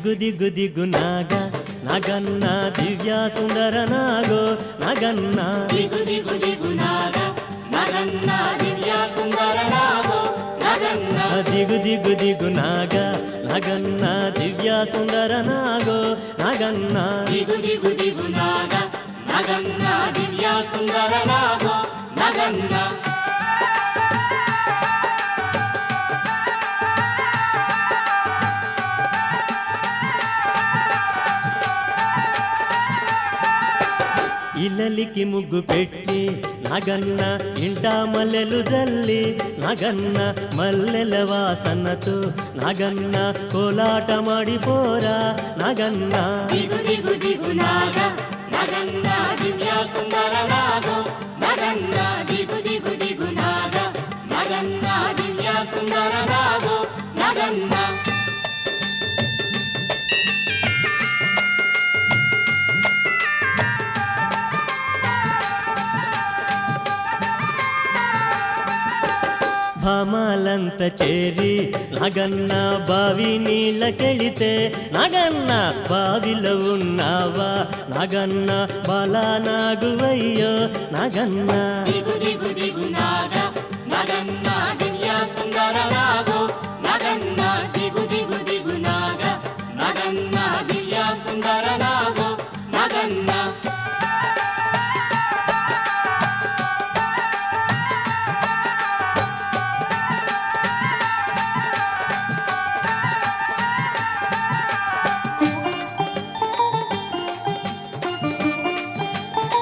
ದಿಗು ದಿಗು ದಿಗು ನಾಗ ನಗನ್ನ ದಿವ್ಯ ಸುಂದರ ನಾಗೋ ನಗನ್ನ ದಿಗು ದಿಗು ದಿಗು ನಾಗ ನಗನ್ನ ದಿವ್ಯ ಸುಂದರ ನಾಗೋ ನಗನ್ನ ದಿಗು ದಿಗು ದಿಗು ನಾಗ ನಗನ್ನ ದಿವ್ಯ ಸುಂದರ ನಾಗೋ ನಗನ್ನ ದಿಗು ದಿಗು ದಿಗು ನಾಗ ನಗನ್ನ ದಿವ್ಯ ಸುಂದರ ನಾಗೋ ನಗನ್ನ ఇల్లలికి ముగ్గు పెట్టి నగన్న ఇంట మల్లెలు జల్లి నగన్న మల్లెల వాసనతో నగన్న కోలాట ಮಾಡಿపోరా నగన్న ದಿಗು ದಿಗು ದಿಗು ನಾಗ ನಗನ್ನ ದಿವ್ಯ ಸುಂದರ ನಾಗೋ ನಗನ್ನ ದಿಗು ದಿಗು ದಿಗು ನಾಗ ನಗನ್ನ ದಿವ್ಯ ಸುಂದರ ನಾಗೋ ನಗನ್ನ భామాలంత చేరి నగన్న బావి నీళ్ళకెళితే నగన్న బావిలో ఉన్నావా నగన్న బాలానాగువయ్యో నగన్న ದಿಗು ದಿಗು ದಿಗು ನಾಗ ನಗನ್ನ